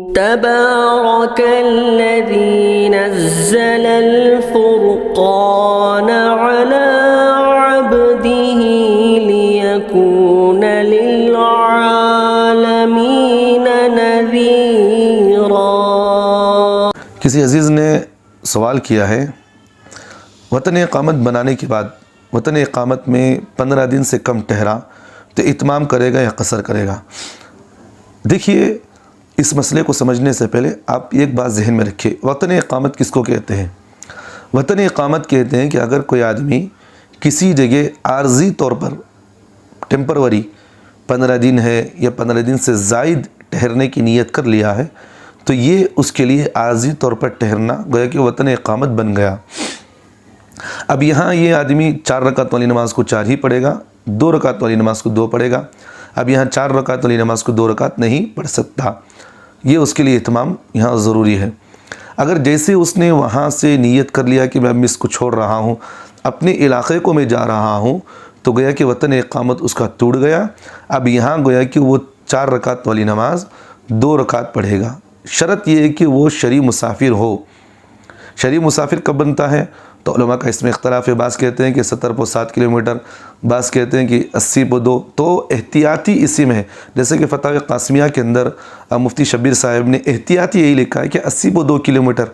तबारकल्लज़ी नज़्ज़लल फ़ुरक़ान अला अब्दिही लियकून लिलआलमीन नज़ीरा। किसी अजीज़ ने सवाल किया है, वतन इक़ामत बनाने के बाद वतन इक़ामत में 15 दिन से कम ठहरा तो इत्माम करेगा या कसर करेगा। देखिए, इस मसले को समझने से पहले आप एक बात जहन में रखिए, वतन इक़ामत किसको कहते हैं। वतन इक़ामत कहते हैं कि अगर कोई आदमी किसी जगह आर्जी तौर पर टेम्परवरी 15 दिन है या 15 दिन से ज़ायद ठहरने की नीयत कर लिया है तो ये उसके लिए आर्जी तौर पर ठहरना गोया कि वतन इक़ामत बन गया। अब यहाँ ये आदमी 4 रकात वाली नमाज़ को 4 ही पढ़ेगा, 2 रकात वाली नमाज़ को 2 पढ़ेगा। अब यहाँ 4 रकात वाली नमाज़ को 2 रकात नहीं पढ़ सकता, ये उसके लिए इत्माम यहाँ ज़रूरी है। अगर जैसे उसने वहाँ से नीयत कर लिया कि मैं इसको छोड़ रहा हूँ, अपने इलाक़े को मैं जा रहा हूँ, तो गोया कि वतन इक़ामत उसका टूट गया। अब यहाँ गोया कि वो 4 रकात वाली नमाज 2 रकात पढ़ेगा। शर्त यह है कि वो शरी मुसाफिर हो। शरी मुसाफिर कब बनता है तो उलमा का इसमें इख्तलाफ है। बाज़ कहते हैं कि 70.7 किलोमीटर, बाज़ कहते हैं कि 80.2। तो एहतियाती इसी में है, जैसे कि फ़तावा क़ासिमिया के अंदर मुफ्ती शब्बीर साहब ने एहतियाती यही लिखा है कि 80.2 किलोमीटर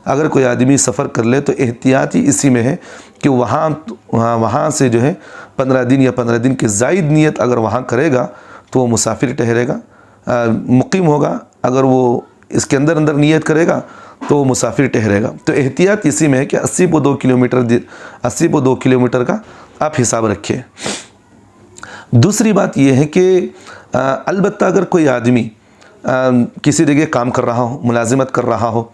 अगर कोई आदमी सफ़र कर ले तो एहतियाती इसी में है कि वहाँ से जो है 15 दिन या 15 दिन की ज़ायद नीयत अगर वहाँ करेगा तो वो मुसाफिर ठहरेगा, मुकीम होगा। अगर वो इसके अंदर नीयत करेगा तो वो मुसाफिर ठहरेगा। तो एहतियात इसी में है कि 80.2 किलोमीटर का आप हिसाब रखिए। दूसरी बात यह है कि अलबत्ता अगर कोई आदमी किसी जगह काम कर रहा हो, मुलाजिमत कर रहा हो,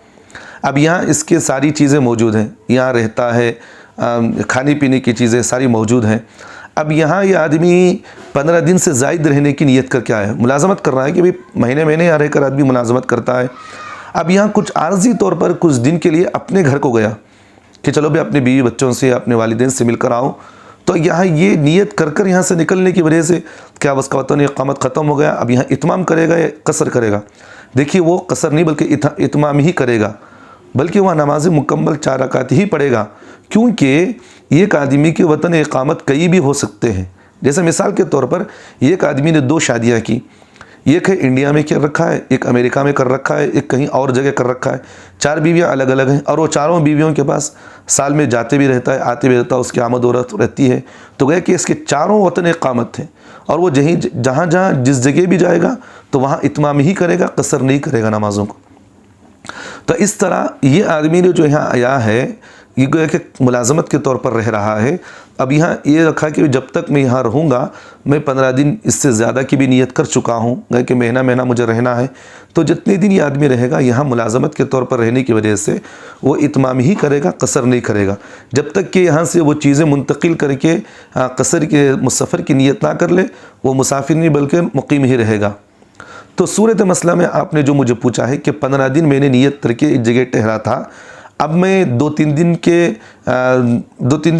अब यहाँ इसके सारी चीज़ें मौजूद हैं, यहाँ रहता है, खाने पीने की चीज़ें सारी मौजूद हैं। अब यहाँ ये आदमी 15 दिन से ज़ायद रहने की नीयत करके आया है, मुलाजमत कर रहा है कि भाई महीने यहाँ रहकर आदमी मुलाजमत करता है। अब यहाँ कुछ आर्जी तौर पर कुछ दिन के लिए अपने घर को गया कि चलो भाई अपने बीवी बच्चों से, अपने वालिदैन से मिलकर आओ, तो यहाँ ये नीयत कर यहाँ से निकलने की वजह से क्या उसका वतन इक़ामत ख़त्म हो गया। अब यहाँ इत्माम करेगा या कसर करेगा। देखिए, वो कसर नहीं बल्कि इत्माम ही करेगा, बल्कि वह नमाज़ मुकम्मल 4 रकात ही पढ़ेगा, क्योंकि एक आदमी के वतन इक़ामत कई भी हो सकते हैं। जैसे मिसाल के तौर पर एक आदमी ने 2 शादियाँ की, एक है इंडिया में कर रखा है, एक अमेरिका में कर रखा है, एक कहीं और जगह कर रखा है। 4 बीवियाँ अलग अलग हैं और वो चारों बीवियों के पास साल में जाते भी रहता है, आते भी रहता है, उसकी आमद औरत रहती है। तो गया कि इसके चारों वतन इक़ामत थे और वो जहाँ जिस जगह भी जाएगा तो वहाँ इत्माम ही करेगा, कसर नहीं करेगा नमाज़ों को। तो इस तरह ये आदमी ने जो यहाँ आया है ये गोया कि मुलाजमत के तौर पर रह रहा है। अब यहाँ ये रखा कि जब तक मैं यहाँ रहूँगा, मैं 15 दिन इससे ज़्यादा की भी नीयत कर चुका हूँ कि महीना मुझे रहना है, तो जितने दिन ये आदमी रहेगा यहाँ मुलाजमत के तौर पर रहने की वजह से वो इत्माम ही करेगा, कसर नहीं करेगा, जब तक कि यहाँ से वो चीज़ें मुंतकिल करके कसर के मुसफ़र की नीयत ना कर ले। वो मुसाफिर नहीं बल्कि मुकीम ही रहेगा। तो सूरत मसला में आपने जो मुझे पूछा है कि 15 दिन मैंने नीयत करके एक जगह ठहरा था, अब मैं 2-3 दिन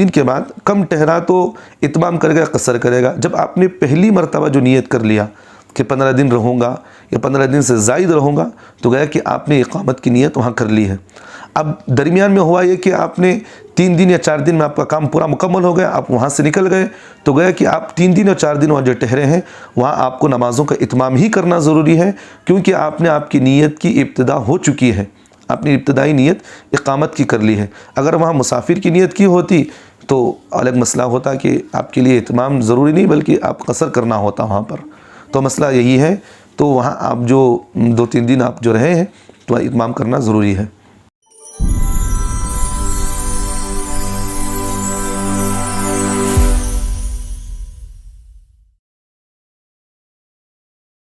के बाद कम ठहरा तो इत्माम करेगा, कसर करेगा। जब आपने पहली मरतबा जो नीयत कर लिया कि 15 दिन रहूँगा या 15 दिन से ज़ायद रहूँगा, तो गया कि आपने इक़ामत की नीयत वहाँ कर ली है। अब दरमियान में हुआ ये कि आपने 3 दिन या 4 दिन में आपका काम पूरा मुकम्मल हो गया, आप वहाँ से निकल गए, तो गया कि आप 3 दिन और 4 दिन वहाँ जो ठहरे हैं वहाँ आपको नमाज़ों का इत्माम ही करना ज़रूरी है, क्योंकि आपने आपकी नीयत की इब्तिदा हो चुकी है, आपने इब्तदाई नीयत इक़ामत की कर ली है। अगर वहाँ मुसाफिर की नीयत की होती तो अलग मसला होता कि आपके लिए इत्माम ज़रूरी नहीं बल्कि आप कसर करना होता वहाँ पर। तो मसला यही है, तो वहाँ आप जो 2-3 दिन आप जो रहे हैं तो इत्माम करना ज़रूरी है।